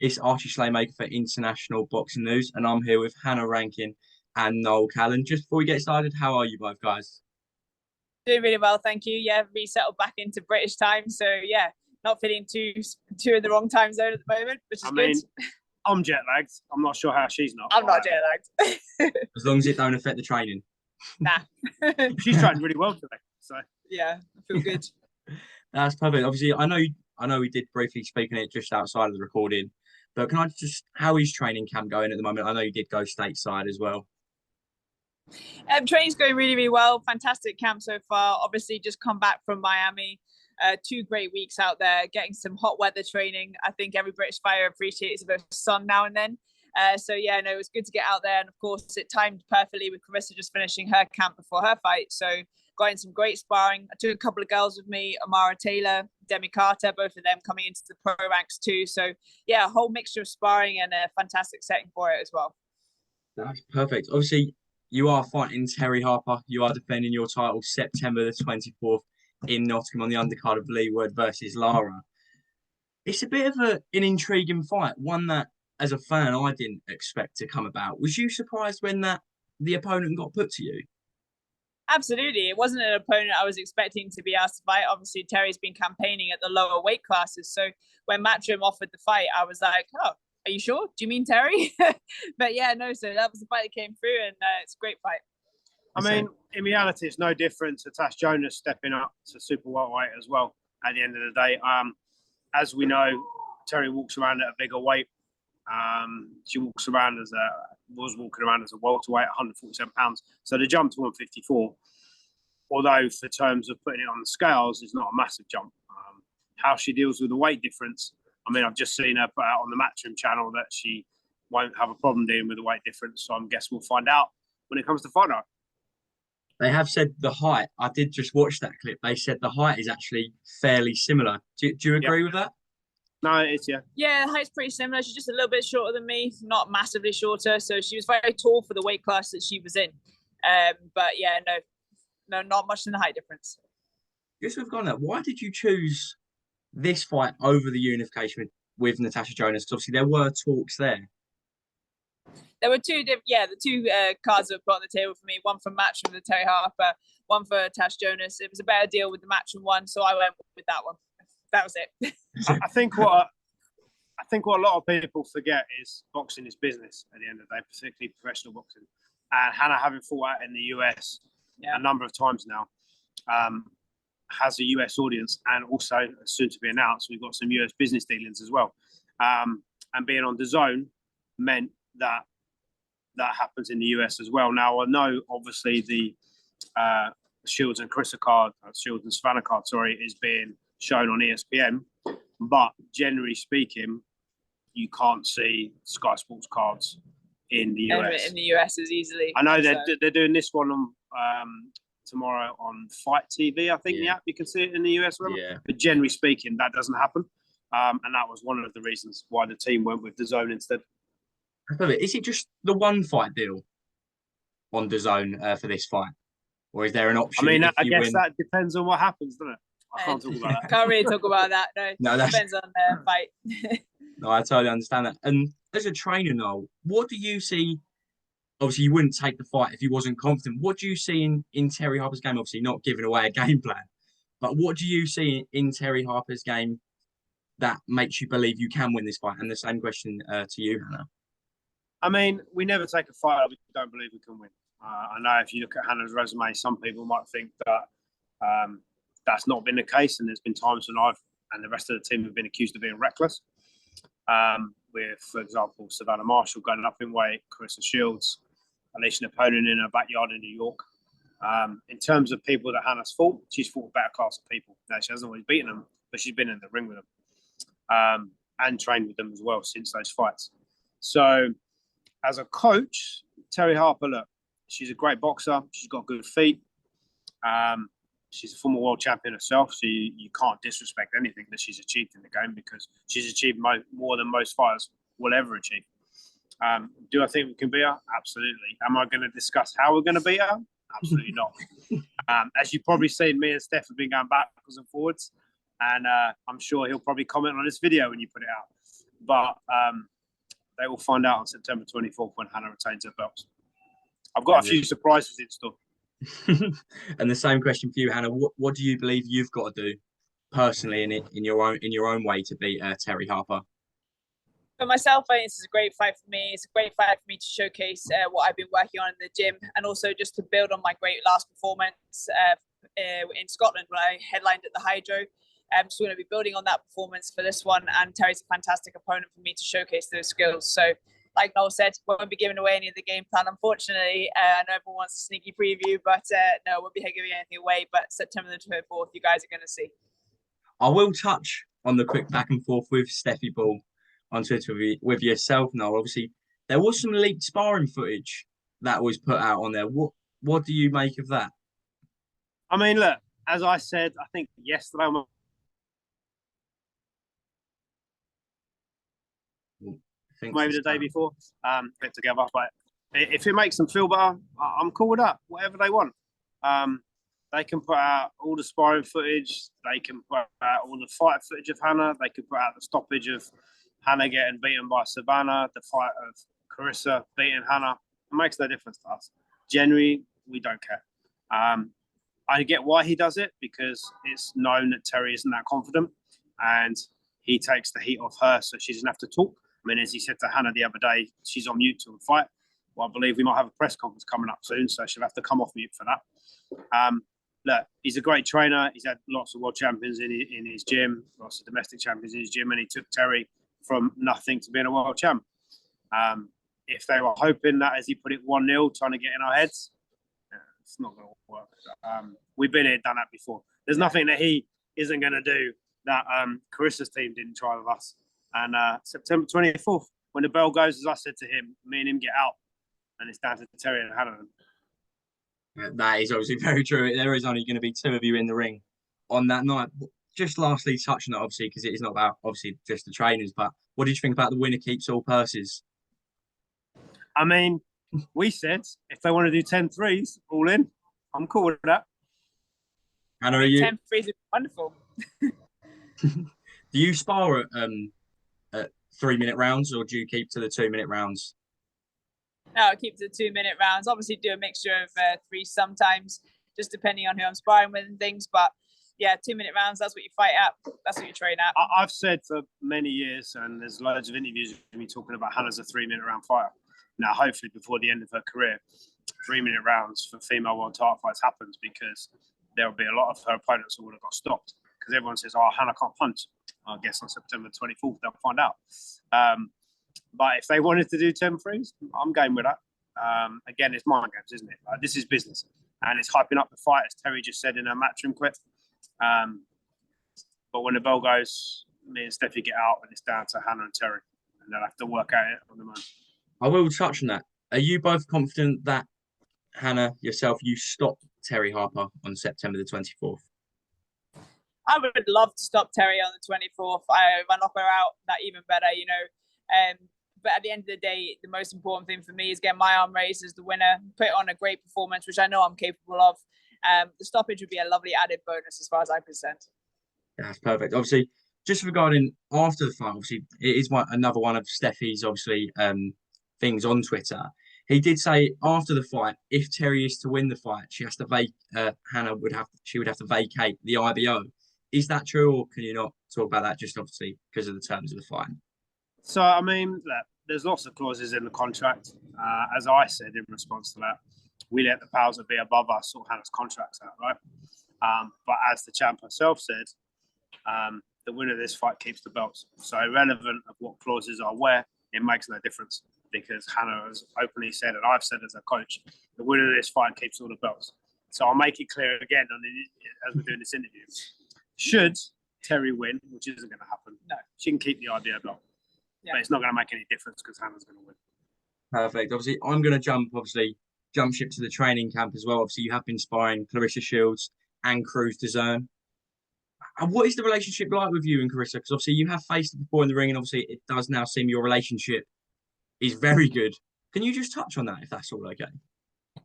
It's Archie Slaymaker for International Boxing News, and I'm here with Hannah Rankin and Noel Callan. Just before we get started, how are you both, guys? Doing really well, thank you. Yeah, resettled back into British time, so yeah, not feeling too in the wrong time zone at the moment, which is good. I'm jet lagged. I'm not sure how she's not. I'm not jet lagged. As long as it don't affect the training. Nah. She's trained really well today, so yeah, I feel good. That's perfect. Obviously, I know we did briefly speak on it just outside of the recording, but can I just, how is training camp going at the moment? I know you did go stateside as well. Training's going really, really well. Fantastic camp so far. Obviously, just come back from Miami. 2 great weeks out there, getting some hot weather training. I think every British fighter appreciates a bit of sun now and then. So yeah, no, it was good to get out there. And of course, it timed perfectly with Carissa just finishing her camp before her fight. So got in some great sparring. I took a couple of girls with me, Amara Taylor, Demi Carter, both of them coming into the pro ranks too. So yeah, a whole mixture of sparring and a fantastic setting for it as well. That's perfect. Obviously, you are fighting Terri Harper. You are defending your title September the 24th in Nottingham on the undercard of Lee Wood versus Lara. It's a bit of an intriguing fight, one that, as a fan, I didn't expect to come about. Was you surprised when the opponent got put to you? Absolutely. It wasn't an opponent I was expecting to be asked to fight. Obviously, Terry's been campaigning at the lower weight classes. So when Matchroom offered the fight, I was like, oh, are you sure? Do you mean Terri? But yeah, no, so that was the fight that came through, and it's a great fight. I mean, in reality, it's no different to Tash Jonas stepping up to super welterweight as well at the end of the day. As we know, Terri walks around at a bigger weight. She was walking around as a welterweight, 147 pounds. So the jump to 154, although for terms of putting it on the scales, is not a massive jump. How she deals with the weight difference, I mean, I've just seen her put out on the Matchroom channel that she won't have a problem dealing with the weight difference. So I guess we'll find out when it comes to fight night. They have said the height. I did just watch that clip. They said the height is actually fairly similar. Do you agree with that? No, it is, yeah. Yeah, the height's pretty similar. She's just a little bit shorter than me, not massively shorter. So she was very tall for the weight class that she was in. But yeah, no, not much in the height difference. Just we've gone there. Why did you choose this fight over the unification with Natasha Jonas? Because obviously there were talks there. There were the two cards that were put on the table for me. One for Matchroom with Terri Harper, one for Tash Jonas. It was a better deal with the Matchroom one, so I went with that one. That was it. I think what a lot of people forget is boxing is business at the end of the day, particularly professional boxing. And Hannah, having fought out in the US a number of times now, has a US audience, and also soon to be announced, we've got some US business dealings as well. And being on DAZN meant that happens in the US as well. Now I know obviously the Shields and Carissa card, Shields and Savannah card, is being shown on ESPN, but generally speaking, you can't see Sky Sports cards in the US. In the US as easily. I know they're doing this one on tomorrow on Fight TV. I think the app you can see it in the US. But generally speaking, that doesn't happen, and that was one of the reasons why the team went with DAZN instead. Is it just the one fight deal on DAZN for this fight, or is there an option? I mean, I guess that depends on what happens, doesn't it? I can't talk about that. Can't really talk about that. No, that depends on the fight. No, I totally understand that. And as a trainer, Noel, what do you see? Obviously, you wouldn't take the fight if you wasn't confident. What do you see in Terri Harper's game? Obviously, not giving away a game plan, but what do you see in Terri Harper's game that makes you believe you can win this fight? And the same question to you, Hannah. I mean, we never take a fight we don't believe we can win. I know if you look at Hannah's resume, some people might think that that's not been the case, and there's been times when I've and the rest of the team have been accused of being reckless. With, for example, Savannah Marshall going up in weight, Carissa Shields, unleashing an opponent in her backyard in New York. In terms of people that Hannah's fought, she's fought a better class of people. Now, she hasn't always beaten them, but she's been in the ring with them and trained with them as well since those fights. So, as a coach, Terri Harper, look, she's a great boxer. She's got good feet. She's a former world champion herself, so you can't disrespect anything that she's achieved in the game, because she's achieved more than most fighters will ever achieve. Do I think we can beat her? Absolutely. Am I going to discuss how we're going to beat her? Absolutely not. As you've probably seen, me and Steph have been going backwards and forwards, and I'm sure he'll probably comment on this video when you put it out. but they will find out on September 24th when Hannah retains her belts. I've got a few surprises in store. And the same question for you, Hannah. What do you believe you've got to do personally in your own way to beat Terri Harper? For myself, I think this is a great fight for me. It's a great fight for me to showcase what I've been working on in the gym, and also just to build on my great last performance in Scotland when I headlined at the Hydro. So we're going to be building on that performance for this one, and Terri's a fantastic opponent for me to showcase those skills. So, like Noel said, won't be giving away any of the game plan, unfortunately. I know everyone wants a sneaky preview, but no, won't be giving anything away. But September the 24th, you guys are going to see. I will touch on the quick back and forth with Steffi Ball on Twitter with yourself, Noel. Obviously, there was some leaked sparring footage that was put out on there. What do you make of that? I mean, look, as I said, I think yesterday, maybe the day before, get together. But if it makes them feel better, I'm cool with that. Whatever they want. They can put out all the sparring footage. They can put out all the fight footage of Hannah. They can put out the stoppage of Hannah getting beaten by Savannah, the fight of Carissa beating Hannah. It makes no difference to us. Generally, we don't care. I get why he does it, because it's known that Terri isn't that confident, and he takes the heat off her so she doesn't have to talk. I mean, as he said to Hannah the other day, she's on mute to the fight. Well, I believe we might have a press conference coming up soon, so she'll have to come off mute for that. Look, he's a great trainer. He's had lots of world champions in his gym, lots of domestic champions in his gym, and he took Terri from nothing to being a world champ. If they were hoping that, as he put it, 1-0, trying to get in our heads, it's not going to work. We've been here, done that before. There's nothing that he isn't going to do that Carissa's team didn't try with us. And September 24th, when the bell goes, as I said to him, me and him get out, and it's down to Terri and Hannah. That is obviously very true. There is only going to be two of you in the ring on that night. Just lastly, touching on it, obviously, because it is not about, obviously, just the trainers, but what did you think about the winner keeps all purses? I mean, we said if they want to do 10 threes, all in, I'm cool with that. Hannah, are you? 10 threes is wonderful. Do you spar at 3-minute rounds, or do you keep to the 2-minute rounds? No, I keep to the 2-minute rounds. Obviously, do a mixture of threes sometimes, just depending on who I'm sparring with and things. But yeah, 2-minute rounds, that's what you fight at. That's what you train at. I've said for many years, and there's loads of interviews with me talking about Hannah's a 3-minute round fighter. Now, hopefully, before the end of her career, 3-minute rounds for female world title fights happens, because there will be a lot of her opponents who would have got stopped. Because everyone says, oh, Hannah can't punch. I guess on September 24th, they'll find out. But if they wanted to do 10 threes, I'm game with that. Again, it's mind games, isn't it? This is business. And it's hyping up the fight, as Terri just said in her matchroom clip. But when the bell goes, me and Steffi get out, and it's down to Hannah and Terri. And they'll have to work out it on the moment. I will touch on that. Are you both confident that, Hannah, yourself, you stop Terri Harper on September the 24th? I would love to stop Terri on the 24th. If I knock her out, that even better, you know. But at the end of the day, the most important thing for me is get my arm raised as the winner, put on a great performance, which I know I'm capable of. The stoppage would be a lovely added bonus as far as I'm concerned. That's perfect. Obviously, just regarding after the fight, obviously, it is another one of Steffi's, obviously, things on Twitter. He did say after the fight, if Terri is to win the fight, she has to Hannah would have to vacate the IBO. Is that true, or can you not talk about that just obviously because of the terms of the fight? So, I mean, look, there's lots of clauses in the contract. As I said in response to that, we let the powers that be above us sort Hannah's contracts out, right? But as the champ herself said, the winner of this fight keeps the belts. So irrelevant of what clauses are where, it makes no difference, because Hannah has openly said, and I've said as a coach, the winner of this fight keeps all the belts. So I'll make it clear again as we're doing this interview. Should Terri win, which isn't going to happen, no, she can keep the IBO belt. Yeah. But it's not going to make any difference because Hannah's going to win. Perfect. Obviously, I'm going to jump ship to the training camp as well. Obviously, you have been sparring Carissa Shields and Cruz Dezern. And what is the relationship like with you and Carissa? Because obviously you have faced it before in the ring, and obviously it does now seem your relationship is very good. Can you just touch on that, if that's all okay?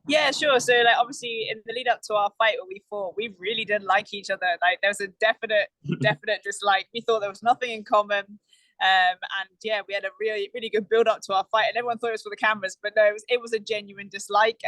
Yeah, sure. So, like, obviously, in the lead up to our fight where we fought, we really did like each other. Like, there was a definite dislike. We thought there was nothing in common. And yeah, we had a really, really good build up to our fight, and everyone thought it was for the cameras, but no, it was a genuine dislike.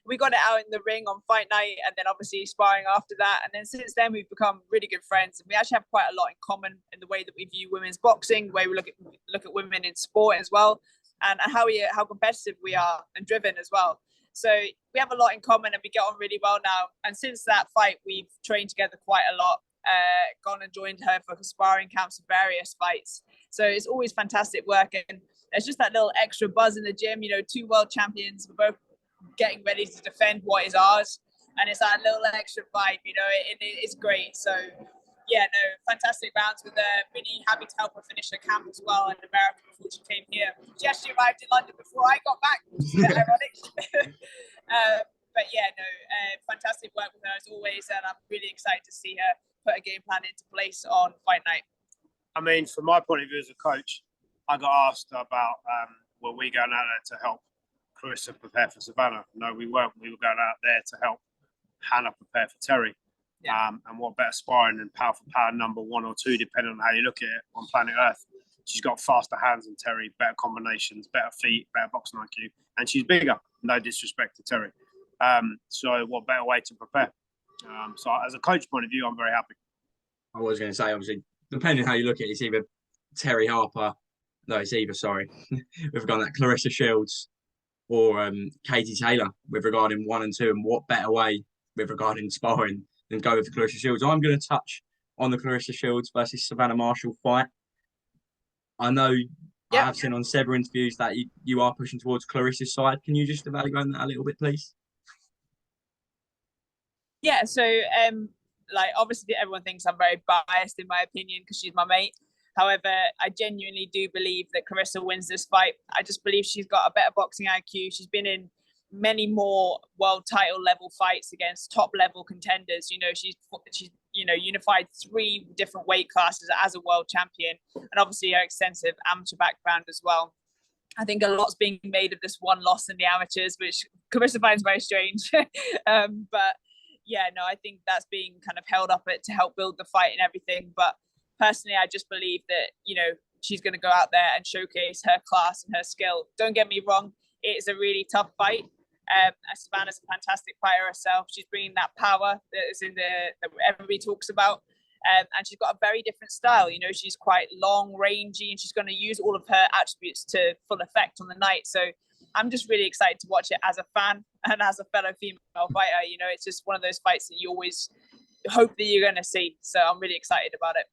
We got it out in the ring on fight night, and then obviously sparring after that. And then since then, we've become really good friends, and we actually have quite a lot in common in the way that we view women's boxing, the way we look at women in sport as well, and how competitive we are and driven as well. So we have a lot in common, and we get on really well now. And since that fight, we've trained together quite a lot. Gone and joined her for sparring camps for various fights. So it's always fantastic work, and there's just that little extra buzz in the gym. You know, 2 world champions, we're both getting ready to defend what is ours, and it's that little extra vibe. You know, it's great. So yeah, no, fantastic rounds with her. Really happy to help her finish her camp as well in America before she came here. She actually arrived in London before I got back, which is ironic. But yeah, no, fantastic work with her as always, and I'm really excited to see her put a game plan into place on fight night. I mean, from my point of view as a coach, I got asked about were we going out there to help Carissa prepare for Savannah? No, we weren't. We were going out there to help Hannah prepare for Terri. Yeah. And what better sparring than power for power number 1 or 2, depending on how you look at it, on planet Earth. She's got faster hands than Terri, better combinations, better feet, better boxing IQ, and she's bigger. No disrespect to Terri. So what better way to prepare? So as a coach point of view, I'm very happy. I was going to say, obviously, depending on how you look at it, it's either Terri Harper, we've got that Claressa Shields or Katie Taylor with regarding 1 and 2, and what better way with regarding sparring than go with Claressa Shields. I'm going to touch on the Claressa Shields versus Savannah Marshall fight. I know I have seen on several interviews that you are pushing towards Clarissa's side. Can you just evaluate that a little bit, please? Yeah, so obviously everyone thinks I'm very biased in my opinion because she's my mate. However, I genuinely do believe that Carissa wins this fight. I just believe she's got a better boxing IQ. She's been in many more world title level fights against top level contenders. You know, she's unified 3 different weight classes as a world champion, and obviously her extensive amateur background as well. I think a lot's being made of this one loss in the amateurs, which Carissa finds very strange. But yeah, no, I think that's being kind of held up to help build the fight and everything. But personally, I just believe that, you know, she's going to go out there and showcase her class and her skill. Don't get me wrong, it's a really tough fight. Savannah's a fantastic fighter herself. She's bringing that power that is that everybody talks about. And she's got a very different style. You know, she's quite long, rangy, and she's going to use all of her attributes to full effect on the night. So I'm just really excited to watch it as a fan and as a fellow female fighter. You know, it's just one of those fights that you always hope that you're going to see. So I'm really excited about it.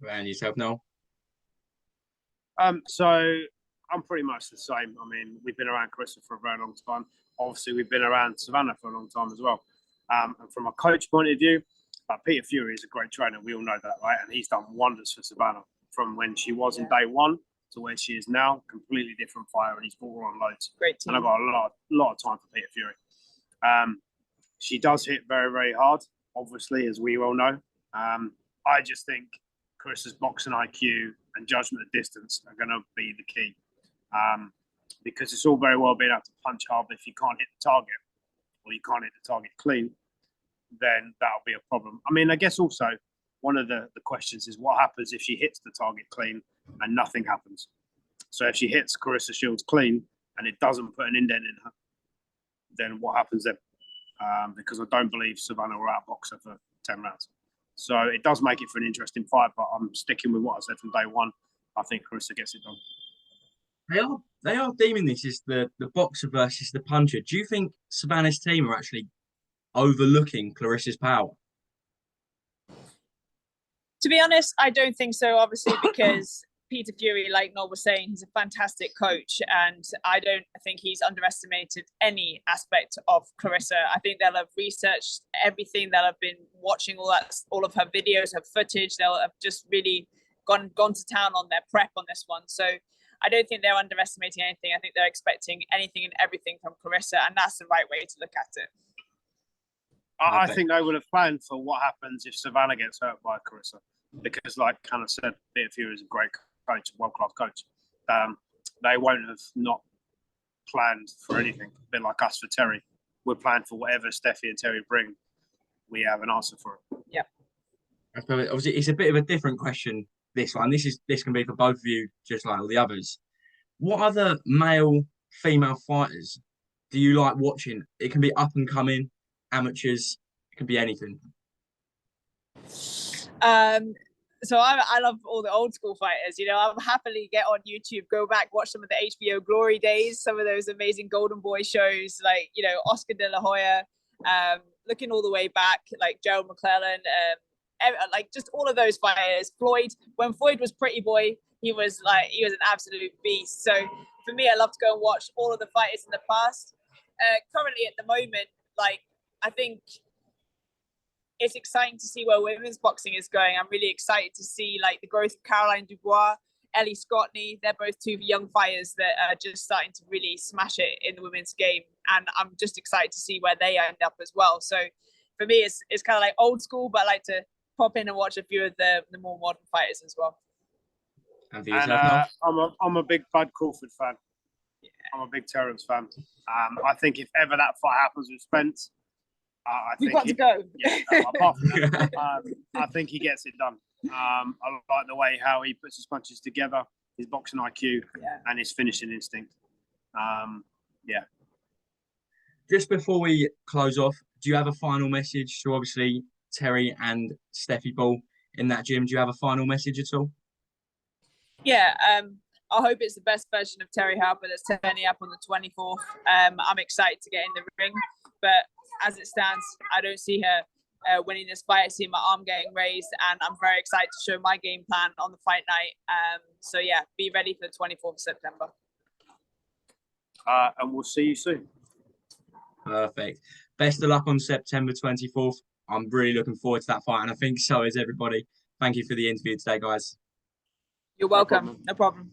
And yourself, Noel? So I'm pretty much the same. I mean, we've been around Carissa for a very long time. Obviously, we've been around Savannah for a long time as well. And from a coach point of view, Peter Fury is a great trainer. We all know that, right? And he's done wonders for Savannah from when she was in day 1 to where she is now. Completely different fighter, and he's brought her on loads. Great team. And I've got a lot of time for Peter Fury. She does hit very, very hard, obviously, as we all know. I just think Carissa's boxing IQ and judgment of distance are going to be the key. Because it's all very well being able to punch hard, but if you can't hit the target or you can't hit the target clean, then that'll be a problem. I mean, I guess also one of the questions is what happens if she hits the target clean and nothing happens. So if she hits Carissa Shields clean and it doesn't put an indent in her, then what happens then? Because I don't believe Savannah will outbox her for 10 rounds. So it does make it for an interesting fight, but I'm sticking with what I said from day 1. I think Carissa gets it done. They are deeming this as the boxer versus the puncher. Do you think Savannah's team are actually overlooking Clarissa's power? To be honest, I don't think so, obviously, because Peter Fury, like Noel was saying, he's a fantastic coach, and I don't think he's underestimated any aspect of Carissa. I think they'll have researched everything. They'll have been watching all of her videos, her footage. They'll have just really gone to town on their prep on this one. So I don't think they're underestimating anything. I think they're expecting anything and everything from Carissa, and that's the right way to look at it. I think they would have planned for what happens if Savannah gets hurt by Carissa, because, like Hannah said, Peter Fury is a great coach, world-class coach. They won't have not planned for anything. A bit like us for Terri. We're planned for whatever Steffi and Terri bring. We have an answer for it. Yeah. Obviously, it's a bit of a different question this one. This can be for both of you, just like all the others. What other male, female fighters do you like watching? It can be up and coming, amateurs. It can be anything. So I love all the old school fighters. You know, I'll happily get on YouTube, go back, watch some of the HBO glory days, some of those amazing Golden Boy shows, like, you know, Oscar De La Hoya, looking all the way back, like Gerald McClellan, like just all of those fighters. Floyd, when Floyd was Pretty Boy, he was an absolute beast. So for me, I love to go and watch all of the fighters in the past. Currently at the moment, like, I think it's exciting to see where women's boxing is going. I'm really excited to see like the growth of Caroline Dubois, Ellie Scotney. They're both two young fighters that are just starting to really smash it in the women's game. And I'm just excited to see where they end up as well. So for me, it's kind of like old school, but I like to pop in and watch a few of the more modern fighters as well. And for yourself, I'm a big Bud Crawford fan. Yeah. I'm a big Terrence fan. I think if ever that fight happens with Spence, We've got to go. Yeah, apart from that, I think he gets it done. I like the way how he puts his punches together, his boxing IQ, and his finishing instinct. Yeah. Just before we close off, do you have a final message to obviously Terri and Steffi Ball in that gym? Do you have a final message at all? Yeah, I hope it's the best version of Terri Harper that's turning up on the 24th. I'm excited to get in the ring, but as it stands, I don't see her winning this fight. I see my arm getting raised, and I'm very excited to show my game plan on the fight night. So yeah, be ready for the 24th of September. And we'll see you soon. Perfect. Best of luck on September 24th. I'm really looking forward to that fight, and I think so is everybody. Thank you for the interview today, guys. You're welcome. No problem.